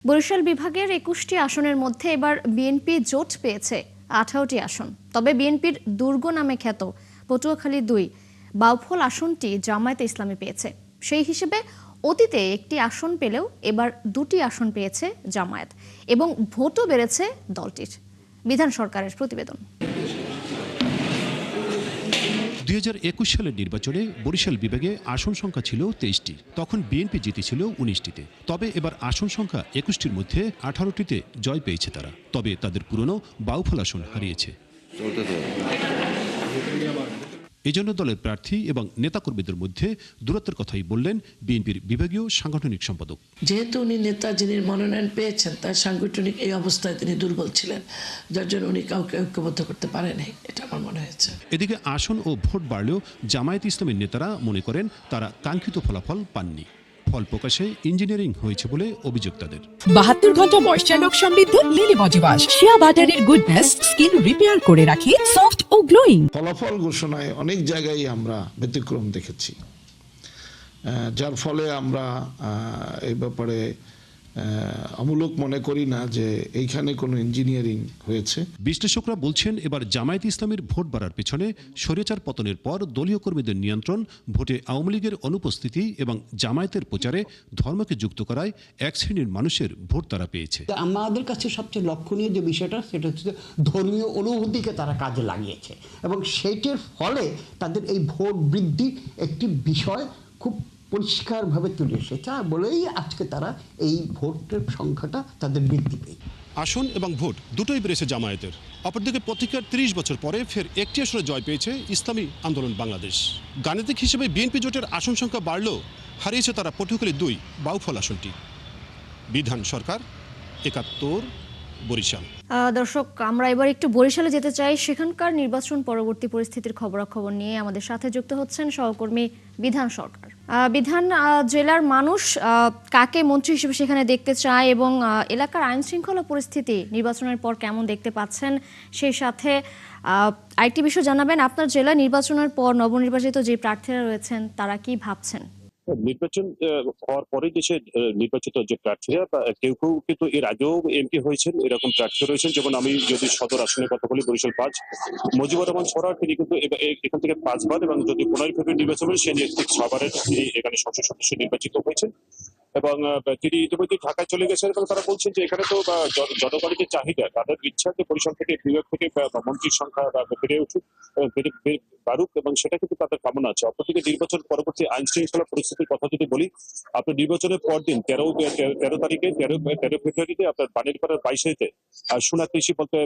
বরিশাল বিভাগের ২১টি আসনের মধ্যে এবার বিএনপি জোট পেয়েছে ১৮টি আসন। তবে বিএনপির দুর্গ নামে খ্যাত পটুয়াখালী ২ বাউফল আসনটি জামায়াতে ইসলামী পেয়েছে। সেই হিসেবে অতীতে একটি আসন পেলেও এবার ২টি আসন পেয়েছে জামায়াত এবং ভোটও বেড়েছে দলটির। বিধান সরকারের প্রতিবেদন। ২০২১ সালের নির্বাচনে বরিশাল বিভাগে আসন সংখ্যা ছিল ২৩টি, তখন বিএনপি জিতেছিল ১৯টিতে। তবে এবার আসন সংখ্যা ২১টির মধ্যে ১৮টিতে জয় পেয়েছে তারা। তবে তাদের পুরনো বাউফল আসন হারিয়েছে। এজন্য দলের প্রার্থী এবং নেতাকর্মীদের মধ্যে দূরত্বের কথাই বললেন বিএনপির বিভাগীয় সাংগঠনিক সম্পাদক। যেহেতু উনি নেতা যিনি মনোনয়ন পেয়েছেন, তার সাংগঠনিক এই অবস্থায় তিনি দুর্বল ছিলেন, যার জন্য উনি কাউকে ঐক্যবদ্ধ করতে পারেনি, এটা আমার মনে হয়েছে। এদিকে আসন ও ভোট বাড়লেও জামায়াত ইসলামের নেতারা মনে করেন তারা কাঙ্ক্ষিত ফলাফল পাননি। ফল প্রকাশে ইঞ্জিনিয়ারিং হয়েছে বলে অভিযোগ তাদের। ৭২ ঘন্টা ময়েশ্চার লক সমৃদ্ধ লিলি বডিওয়াশ শিয়া বাটারের গুডনেস স্কিন রিপেয়ার করে রাখে সফট ও গ্লোয়িং। ফলাফল ঘোষণায় অনেক জায়গায় আমরা ব্যতিক্রম দেখেছি, যার ফলে আমরা এই ব্যাপারে অমূলক মনে করি না যে এইখানে কোনো ইঞ্জিনিয়ারিং হয়েছে। বিশ্লেষকরা বলছেন এবার জামায়াত ইসলামের ভোট বাড়ার পেছনে স্বৈরাচার পতনের পর দলীয় কর্মীদের নিয়ন্ত্রণ, ভোটে আওয়ামী লীগের অনুপস্থিতি এবং জামায়াতের প্রচারে ধর্মকে যুক্ত করায় এক শ্রেণীর মানুষের ভোট তারা পেয়েছে। আমাদের কাছে সবচেয়ে লক্ষণীয় যে বিষয়টা, সেটা হচ্ছে ধর্মীয় অনুভূতিকে তারা কাজে লাগিয়েছে এবং সেইটার ফলে তাদের এই ভোট বৃদ্ধি একটি বিষয় খুব পরিষ্কারভাবে তুলে এসেছে বলেই আজকে তারা এই ভোটের সংখ্যাটা তাদের বৃদ্ধি পেয়ে। আসন এবং ভোট দুটোই বেড়েছে জামায়াতের। অপরদিকে প্রতিকার ৩০ বছর পরে ফের একটি আসনে জয় পেয়েছে ইসলামী আন্দোলন বাংলাদেশ। গাণিতিক হিসেবে বিএনপি জোটের আসন সংখ্যা বাড়লেও হারিয়েছে তারা পটুয়াখালী ২ বাউফল আসনটি। বিধান সরকার, ৭১, বরিশাল। দর্শক, আমরা এবার একটু বরিশালে যেতে চাই। সেখানকার নির্বাচন পরবর্তী পরিস্থিতির খবরাখবর নিয়ে আমাদের সাথে যুক্ত হচ্ছেন সহকর্মী বিধান সরকার। বিধান, জেলার মানুষ কাকে মন্ত্রী হিসেবে সেখানে দেখতে চায় এবং এলাকার আইন শৃঙ্খলা পরিস্থিতি নির্বাচনের পর কেমন দেখতে পাচ্ছেন, সেই সাথে আরেকটি বিষয় জানাবেন, আপনার জেলা নির্বাচনের পর নবনির্বাচিত যে প্রার্থীরা রয়েছেন তারা কি ভাবছেন? নির্বাচন হওয়ার পরে দেশে নির্বাচিত যে প্রার্থীরা, কেউ কেউ কিন্তু এর আগেও এমপি হয়েছেন, এরকম প্রার্থী রয়েছেন। যেমন আমি যদি সদর আসনের কথা বলি, বরিশাল ৫, মুজিবুর রহমান ছড়া, তিনি কিন্তু এখান থেকে ৫ বার, এবং যদি ১৫ ফেব্রুয়ারি নির্বাচন হয় সে ঠিক ৬ বারের এখানে সংসদ সদস্য নির্বাচিত হয়েছেন। এবং তিনি ইতিমধ্যে ঢাকায় চলে গেছেন এবং তারা বলছেন যে এখানে তো জনগণের যে চাহিদা, তাদের ইচ্ছা যে পরিষদ থেকে, বিভাগ থেকে মন্ত্রীর সংখ্যা বেড়ে উঠুক, বাড়ুক, এবং সেটা কিন্তু তাদের কামনা আছে। অপরদিকে নির্বাচন পরবর্তী আইন শৃঙ্খলা পরিস্থিতির কথা যদি বলি, আপনার নির্বাচনের পরদিন ১৩ তারিখে ১৩ ফেব্রুয়ারিতে আপনার বাণীরপাড়ার ২২-এতে সোনা কৃষি বলতে,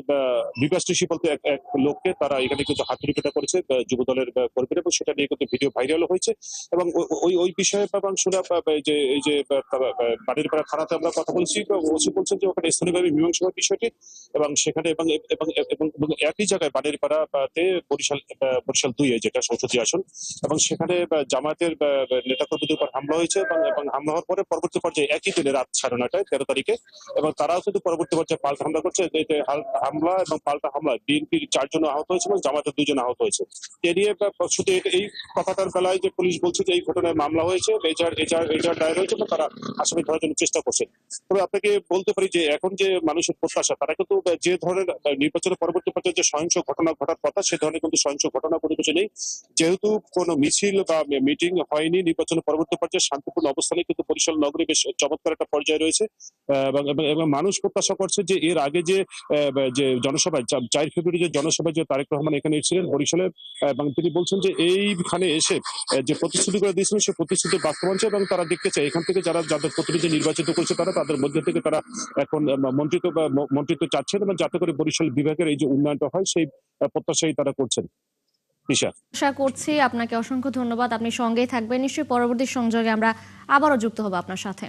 বিকাশ কৃষি বলতে এক লোককে তারা এখানে কিন্তু হাতুড়ি পেটা করেছে যুব দলের কর্মীরা, এবং সেটা নিয়ে কিন্তু ভিডিও ভাইরাল হয়েছে। এবং ওই বিষয়ে শোনা যে এই যে বাণীরপাড়া থানাতে আমরা কথা বলছি, ওসি বলছেন যে ওখানে স্থানীয়ভাবে মীমাংসা হওয়ার বিষয়টি, এবং সেখানে এবং একই জায়গায় বাণীরপাড়াতে বরিশাল ২ যেটা সংসদীয় আসন, এবং সেখানে জামায়াতের নেতাকর্মীদের উপর হামলা হয়েছে এবং হামলা হওয়ার পরে পরবর্তী পর্যায়ে একই দিনে রাত ৯:৩০ ১৩ তারিখে, এবং তারাও কিন্তু পরবর্তী পর্যায়ে পাল্টা হামলা করছে। হামলা এবং পাল্টা হামলা বিএনপির ৪ জন আহত হয়েছে এবং জামায়াতের ২ জন আহত হয়েছে। এ নিয়ে শুধু এই কথাটার বেলায় যে পুলিশ বলছে যে এই ঘটনায় মামলা হয়েছে, এজাহার দায়ের হয়েছে এবং তারা আসামি ধরার জন্য চেষ্টা করছে। তবে আপনাকে বলতে পারি যে এখন যে মানুষের প্রত্যাশা, তারা কিন্তু যে ধরনের নির্বাচনের পরবর্তী পর্যায়ে যে সহিংস ঘটনা ঘটার কথা, সে ধরনের কিন্তু সহিংস ঘটনা কোনো কিছু নেই। যেহেতু কোনো মিছিল বা মিটিং হয়নি, নির্বাচনের পরবর্তী পর্যায়ে শান্তিপূর্ণ অবস্থানে কিন্তু বরিশাল নগরী বেশ চমৎকার একটা পর্যায়ে রয়েছে। এবং মানুষ প্রত্যাশা করছে যে এর আগে যে জনসভায় ৪ ফেব্রুয়ারি যে জনসভায় যে তারেক রহমান এখানে এসেছিলেন বরিশালে, এবং তিনি বলছেন যে এইখানে এসে যে প্রতিশ্রুতি করে দিয়েছিলেন সে প্রতিশ্রুতি বাস্তবায়ন, এবং তারা দেখতে চায় এখান থেকে যাদের প্রতিনিধি নির্বাচিত করেছে তাদের মধ্যে থেকে তারা এখন মন্ত্রিত্ব চাচ্ছেন, এবং যাতে করে বরিশাল বিভাগের এই যে উন্নয়নটা হয় সেই প্রত্যাশাই তারা করছেন। আশা করছি। আপনাকে অসংখ্য ধন্যবাদ। আপনি সঙ্গেই থাকবেন, নিশ্চয়ই পরবর্তী সংযোগে আমরা আবারও যুক্ত হব আপনার সাথে।